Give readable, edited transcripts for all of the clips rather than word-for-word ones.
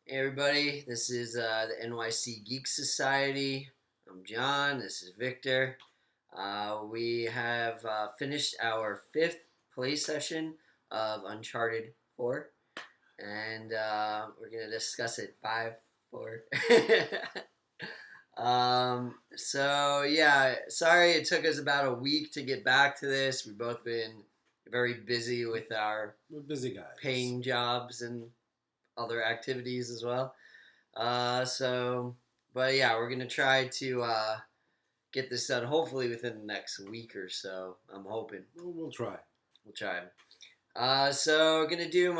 Hey everybody, this is the NYC Geek Society. I'm John, this is Victor. We have finished our fifth play session of Uncharted 4, and we're going to discuss it 5, 4. Sorry it took us about a week to get back to this. We've both been very busy with our We're busy guys. paying jobs and other activities as well. We're gonna try to get this done hopefully within the next week or so. I'm hoping. We'll try. We'll try. Gonna do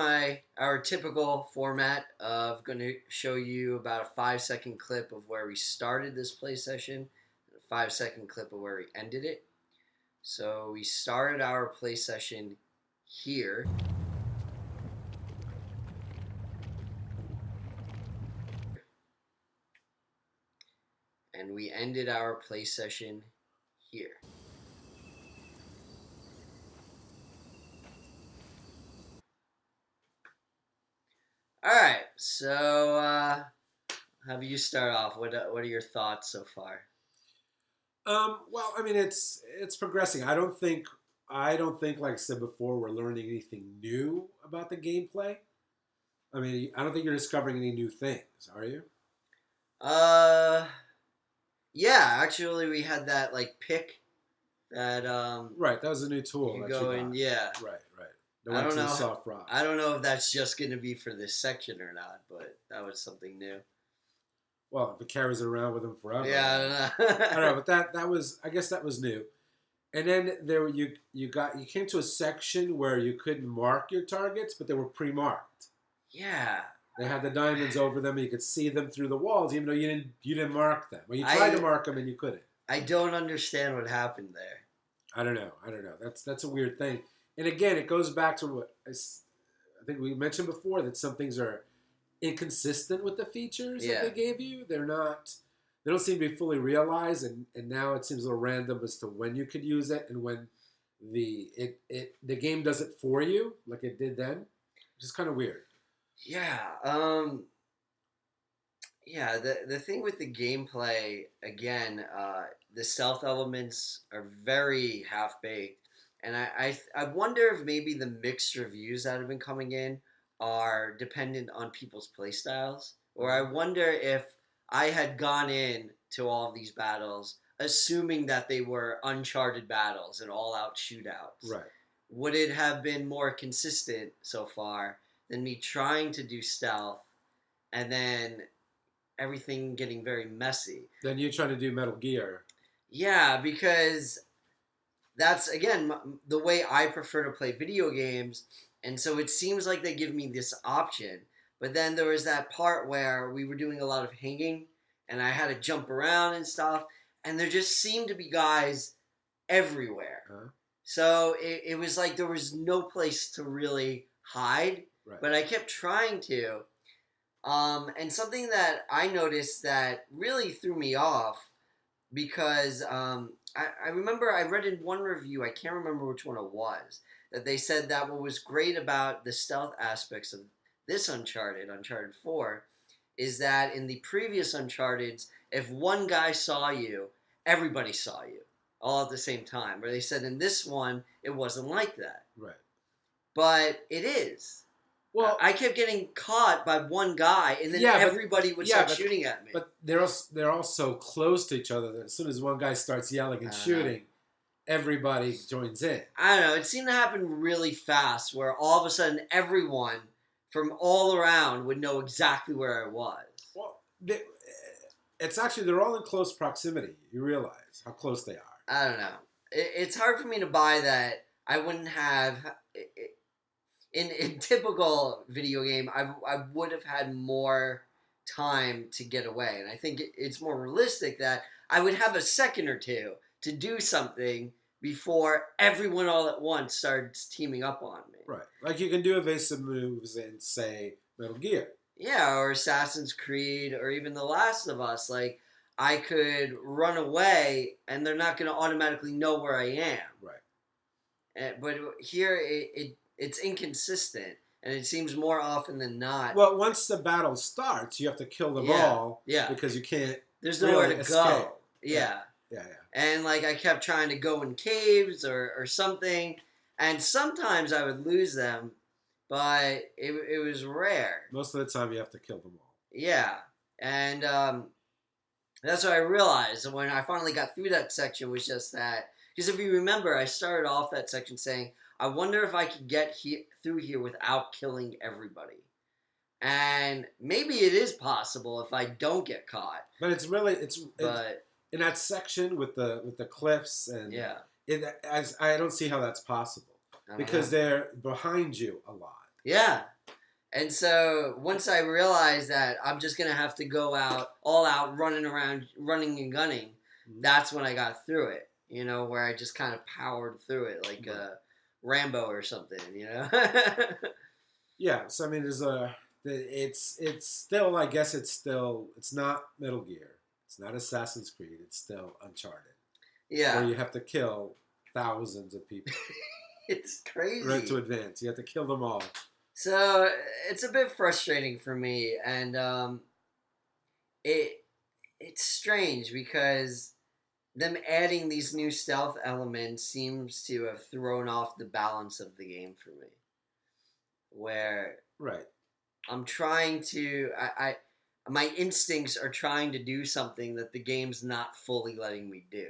our typical format of gonna show you about a 5-second clip of where we started this play session, and a 5-second clip of where we ended it. So we started our play session here. And we ended our play session here. All right, so have you start off? What are your thoughts so far? Well, I mean, it's progressing. I don't think, like I said before, we're learning anything new about the gameplay. I mean, I don't think you're discovering any new things, are you? Yeah, actually, we had that pick that Right, that was a new tool. you go in. Yeah, Right. I don't know. Soft rock. I don't know if that's just going to be for this section or not, but that was something new. Well, if it carries it around with him forever. Yeah, I don't know. I don't know, but that was, I guess that was new. And then you came to a section where you couldn't mark your targets, but they were pre-marked. Yeah. They had the diamonds over them, and you could see them through the walls, even though you didn't mark them. Well, you tried to mark them, and you couldn't. I don't understand what happened there. I don't know. That's a weird thing. And again, it goes back to what I think we mentioned before, that some things are inconsistent with the features that they gave you. They don't seem to be fully realized, and now it seems a little random as to when you could use it and when the game does it for you, like it did then, which is kind of weird. Yeah. The thing with the gameplay, again, the stealth elements are very half-baked. And I wonder if maybe the mixed reviews that have been coming in are dependent on people's playstyles. Or I wonder if I had gone in to all of these battles assuming that they were Uncharted battles and all-out shootouts. Right. Would it have been more consistent so far than me trying to do stealth and then everything getting very messy? Then you trying to do Metal Gear. Yeah, because that's, again, the way I prefer to play video games. And so it seems like they give me this option. But then there was that part where we were doing a lot of hanging and I had to jump around and stuff. And there just seemed to be guys everywhere. Huh? So it was like there was no place to really hide. Right. But I kept trying to. And something that I noticed that really threw me off, because I remember I read in one review, I can't remember which one it was, that they said that what was great about the stealth aspects of this Uncharted 4, is that in the previous Uncharted's, if one guy saw you, everybody saw you all at the same time. Where they said in this one, it wasn't like that. Right. But it is. Well, I kept getting caught by one guy, and then everybody would start shooting at me. But they're all so close to each other that as soon as one guy starts yelling and shooting, everybody joins in. I don't know. It seemed to happen really fast, where all of a sudden everyone from all around would know exactly where I was. Well, it's actually, they're all in close proximity. You realize how close they are. I don't know. It's hard for me to buy that. I wouldn't have... In typical video game, I would have had more time to get away. And I think it's more realistic that I would have a second or two to do something before everyone all at once starts teaming up on me. Right. Like you can do evasive moves in, say, Metal Gear. Yeah, or Assassin's Creed, or even The Last of Us. Like, I could run away, and they're not going to automatically know where I am. Right. But here, it's inconsistent. And it seems more often than not. Well, once the battle starts, you have to kill them all. Yeah. Because you can't. There's nowhere to escape. go. Yeah. Yeah. And like I kept trying to go in caves or something, and sometimes I would lose them, but it was rare. Most of the time, you have to kill them all. Yeah, and that's what I realized when I finally got through that section was just that. Because if you remember, I started off that section saying, I wonder if I could get through here without killing everybody. And maybe it is possible if I don't get caught. But it's in that section with the cliffs and I don't see how that's possible because they're behind you a lot. Yeah. And so once I realized that I'm just going to have to go all out, running around, running and gunning, that's when I got through it, where I just kind of powered through it like Rambo or something, Yeah. So, I mean, it's still, I guess it's not Metal Gear. It's not Assassin's Creed. It's still Uncharted. Yeah. Where you have to kill thousands of people. It's crazy. Right to advance. You have to kill them all. So it's a bit frustrating for me, and it's strange because them adding these new stealth elements seems to have thrown off the balance of the game for me. Where I'm trying to, my instincts are trying to do something that the game's not fully letting me do.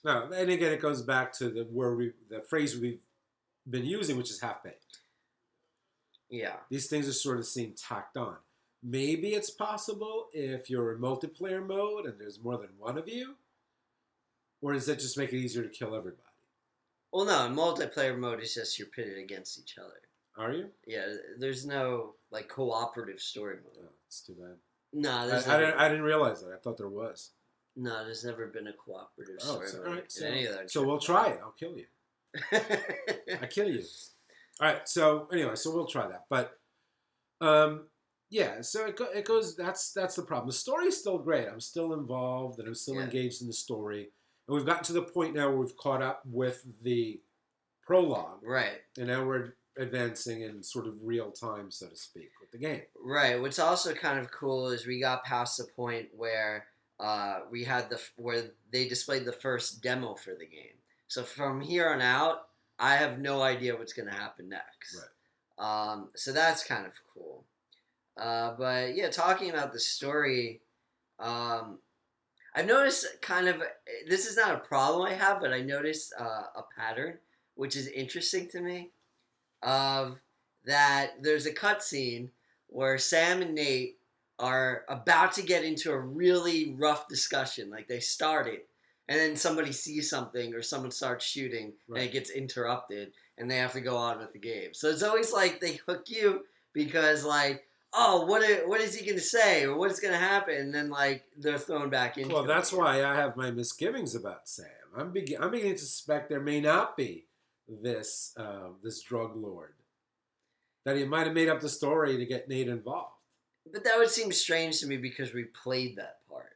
No, and again, it goes back to the phrase we've been using, which is half-baked. Yeah. These things are sort of seem tacked on. Maybe it's possible if you're in multiplayer mode and there's more than one of you, or does that just make it easier to kill everybody? Well, no, in multiplayer mode, it's just you're pitted against each other. Are you? Yeah, there's no cooperative story mode. Oh, it's too bad. No, I didn't realize that. I thought there was. No, there's never been a cooperative story mode in any of that. So we'll try it. I'll kill you. I kill you. All right. So anyway, we'll try that. But yeah. So it goes. That's the problem. The story's still great. I'm still involved and I'm still engaged in the story. And we've gotten to the point now where we've caught up with the prologue. Right. And now we're advancing in sort of real time, so to speak, with the game. Right. What's also kind of cool is we got past the point where we had where they displayed the first demo for the game. So from here on out, I have no idea what's going to happen next. Right. So that's kind of cool. But yeah, talking about the story, I've noticed this is not a problem I have, but I noticed a pattern, which is interesting to me, of that there's a cutscene where Sam and Nate are about to get into a really rough discussion. Like they started, and then somebody sees something or someone starts shooting, and it gets interrupted, and they have to go on with the game. So it's always like they hook you because like, oh, what is he going to say or what is going to happen? And then like they're thrown back into. Well, that's why I have my misgivings about Sam. I'm beginning to suspect there may not be this drug lord, that he might have made up the story to get Nate involved. But that would seem strange to me because we played that part.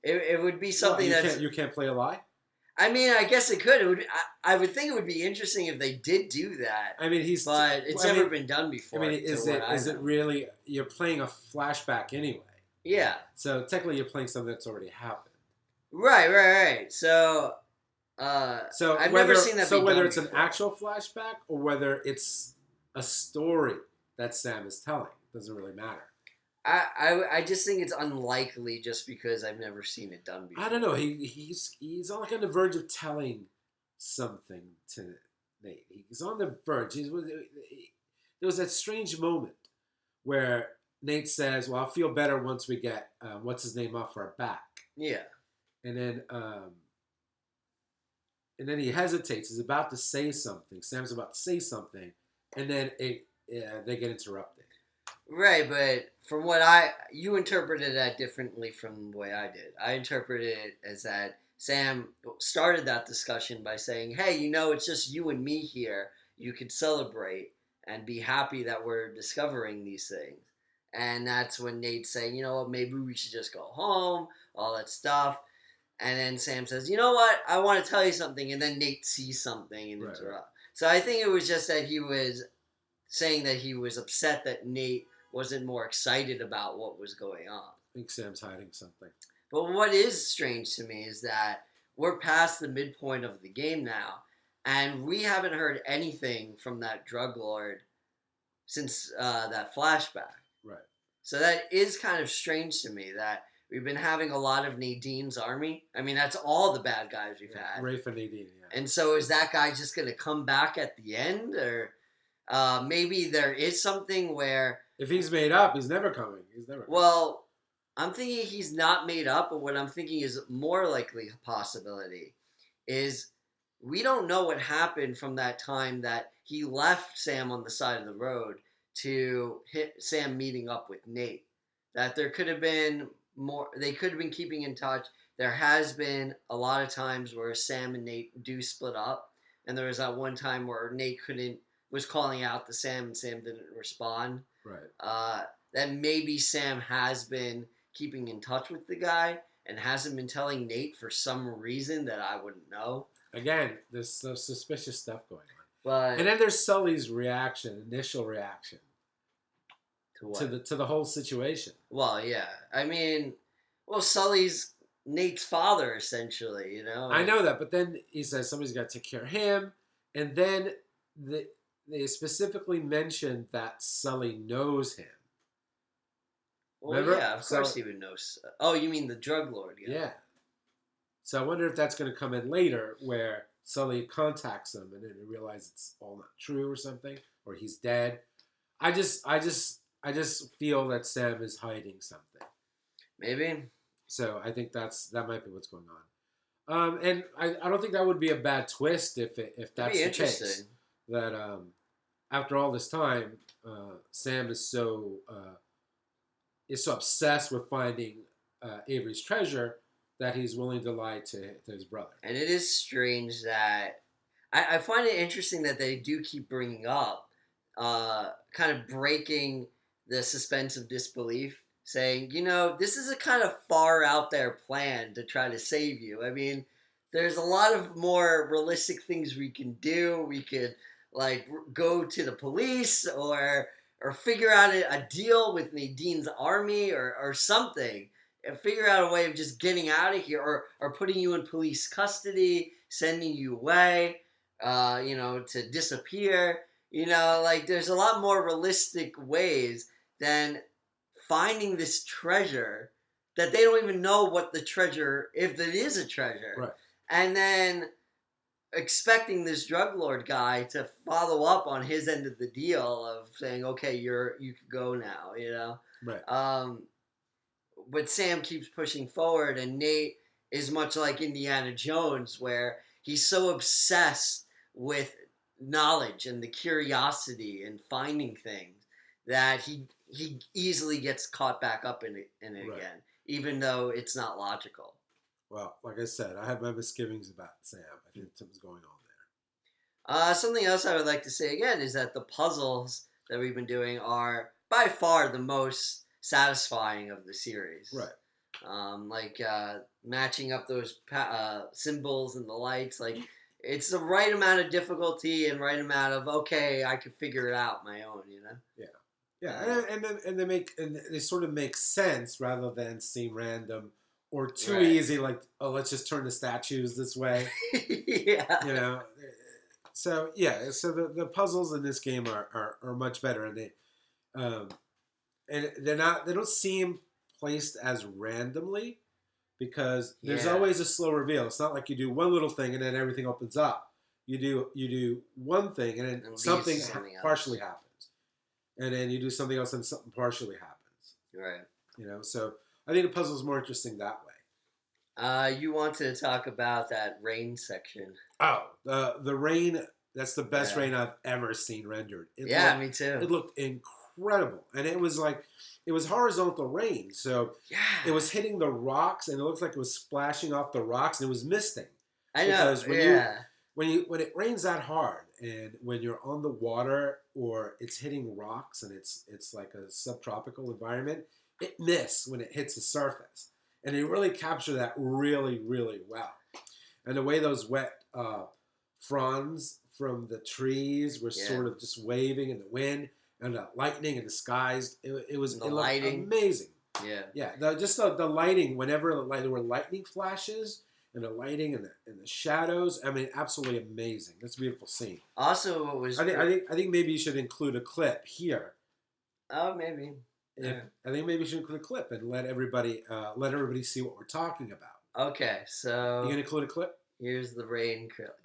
It would be something you can't play a lie. I mean, I guess it could. It would. I would think it would be interesting if they did do that. I mean, but it's never been done before. I mean, is it really? You're playing a flashback anyway. Yeah. So technically, you're playing something that's already happened. Right. So I've never seen that. So whether it's an actual flashback or whether it's a story that Sam is telling, doesn't really matter. I just think it's unlikely just because I've never seen it done before. I don't know. He's on the verge of telling something to Nate. He's on the verge. There was that strange moment where Nate says, "Well, I'll feel better once we get what's his name off our back." Yeah. And then he hesitates. He's about to say something. Sam's about to say something, and then they get interrupted. Right, but from what you interpreted that differently from the way I did. I interpreted it as that Sam started that discussion by saying, "Hey, it's just you and me here. You could celebrate and be happy that we're discovering these things." And that's when Nate's saying, "You know what, maybe we should just go home," all that stuff. And then Sam says, "You know what, I want to tell you something." And then Nate sees something and interrupts. So I think it was just that he was saying that he was upset that Nate wasn't more excited about what was going on. I think Sam's hiding something. But what is strange to me is that we're past the midpoint of the game now, and we haven't heard anything from that drug lord since that flashback. Right. So that is kind of strange to me that we've been having a lot of Nadine's army. I mean, that's all the bad guys we've had. Rafe and Nadine, yeah. And so is that guy just going to come back at the end? Or maybe there is something where... If he's made up, he's never coming. Well, I'm thinking he's not made up, but what I'm thinking is more likely possibility is we don't know what happened from that time that he left Sam on the side of the road to hit Sam meeting up with Nate. That there could have been more, they could have been keeping in touch. There has been a lot of times where Sam and Nate do split up, and there was that one time where Nate was calling out to Sam and Sam didn't respond. Right. That maybe Sam has been keeping in touch with the guy and hasn't been telling Nate for some reason that I wouldn't know. Again, there's some suspicious stuff going on. But, and then there's Sully's initial reaction. To what? To the whole situation. Well, yeah. I mean, Sully's Nate's father, essentially, you know? I know that, but then he says somebody's got to take care of him, and then they specifically mentioned that Sully knows him. Well, remember? Yeah, of course he would know. Oh, you mean the drug lord? Yeah. So I wonder if that's going to come in later, where Sully contacts him and then he realizes it's all not true or something, or he's dead. I just feel that Sam is hiding something. Maybe. So I think that might be what's going on. And I don't think that would be a bad twist if that's the case. That after all this time, Sam is so obsessed with finding Avery's treasure that he's willing to lie to his brother. And it is strange that I find it interesting that they do keep bringing up, kind of breaking the suspense of disbelief, saying, this is a kind of far out there plan to try to save you. I mean, there's a lot of more realistic things we can do. We could go to the police or figure out a deal with Nadine's army or something. And figure out a way of just getting out of here or putting you in police custody, sending you away, to disappear. There's a lot more realistic ways than finding this treasure that they don't even know what the treasure, if it is a treasure. Right. And then expecting this drug lord guy to follow up on his end of the deal of saying, okay, you can go now, Right. But Sam keeps pushing forward, and Nate is much like Indiana Jones, where he's so obsessed with knowledge and the curiosity and finding things that he easily gets caught back up in it right. again, even though it's not logical. Well, like I said, I have my misgivings about Sam. I think something's going on there. Something else I would like to say again is that the puzzles that we've been doing are by far the most satisfying of the series. Right. Matching up those symbols and the lights. It's the right amount of difficulty and right amount of, okay, I can figure it out my own, Yeah. Yeah, and they sort of make sense rather than seem random or too easy. Let's just turn the statues this way. Yeah. So the puzzles in this game are much better, and they don't seem placed as randomly because there's always a slow reveal. It's not like you do one little thing and then everything opens up. You do one thing and then something partially happens. And then you do something else and something partially happens. Right. So I think the puzzle is more interesting that way. You wanted to talk about that rain section. Oh, the rain, that's the best rain I've ever seen rendered. Me too. It looked incredible. And it was horizontal rain. So it was hitting the rocks and it looked like it was splashing off the rocks and it was misting. I know. Because when it rains that hard and when you're on the water or it's hitting rocks and it's like a subtropical environment, it mists when it hits the surface. And they really capture that really, really well. And the way those wet fronds from the trees were sort of just waving in the wind, and the lightning in the skies. It looked amazing. Yeah. Just the lighting. Whenever there were lightning flashes and the lighting and the shadows. I mean, absolutely amazing. That's a beautiful scene. Also, what was I think maybe you should include a clip here. Oh, maybe. I think maybe you should include a clip and let everybody see what we're talking about. Okay, so you gonna include a clip? Here's the rain clip.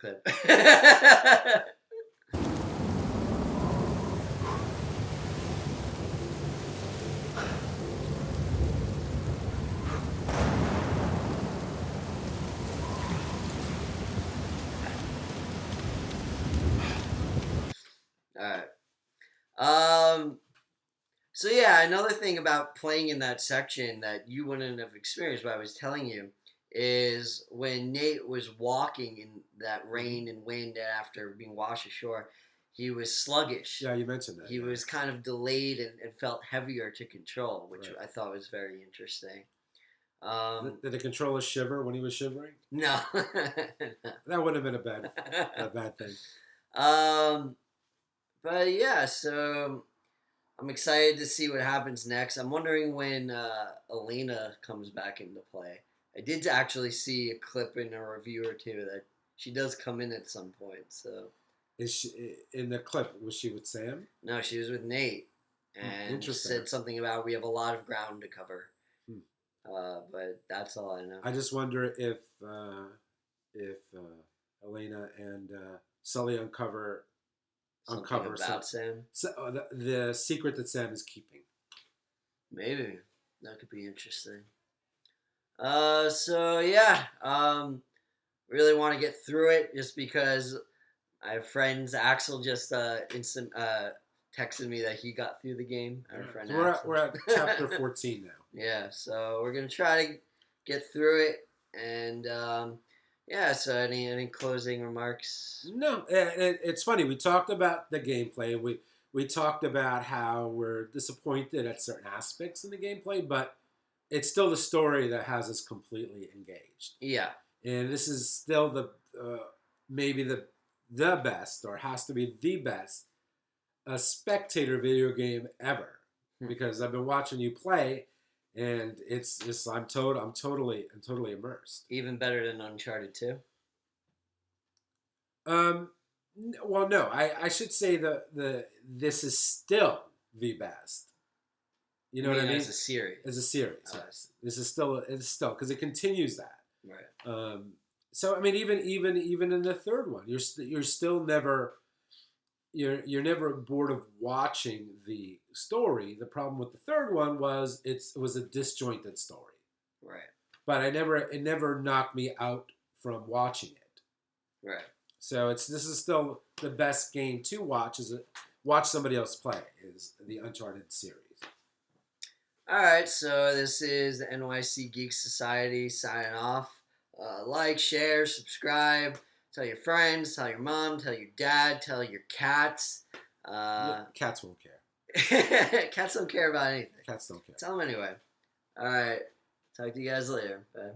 All right. So yeah, another thing about playing in that section that you wouldn't have experienced, but I was telling you, is when Nate was walking in that rain and wind after being washed ashore, he was sluggish. Yeah, you mentioned that. He was kind of delayed and felt heavier to control, which I thought was very interesting. Did the controller shiver when he was shivering? No. That would have been a bad thing. But yeah, so I'm excited to see what happens next. I'm wondering when Elena comes back into play. I did actually see a clip in a review or two that she does come in at some point. So, is she in the clip? Was she with Sam? No, she was with Nate, and said something about we have a lot of ground to cover. But that's all I know. I just wonder if Elena and Sully uncover about Sam. So, the secret that Sam is keeping. Maybe that could be interesting. So yeah, really want to get through it just because I have friends. Axel just texted me that he got through the game. Our friend so we're at chapter 14 now. Yeah, so we're gonna try to get through it, and yeah. So any closing remarks? No, it's funny. We talked about the gameplay. We talked about how we're disappointed at certain aspects in the gameplay, but it's still the story that has us completely engaged. Yeah. And this is still the maybe the best, or has to be the best, spectator video game ever. Because I've been watching you play, and I'm totally immersed. Even better than Uncharted 2? Well, no. I should say this is still the best. You know what I mean? As a series. As a series, yes. This is still because it continues that. Right. So I mean, even in the third one, you're still never you're never bored of watching the story. The problem with the third one was it was a disjointed story. Right. But it never knocked me out from watching it. Right. So this is still the best game to watch. Watch somebody else play is the Uncharted series. All right, so this is the NYC Geek Society signing off. Like, share, subscribe, tell your friends, tell your mom, tell your dad, tell your cats. Cats won't care. Cats don't care about anything. Cats don't care. Tell them anyway. All right, talk to you guys later. Bye.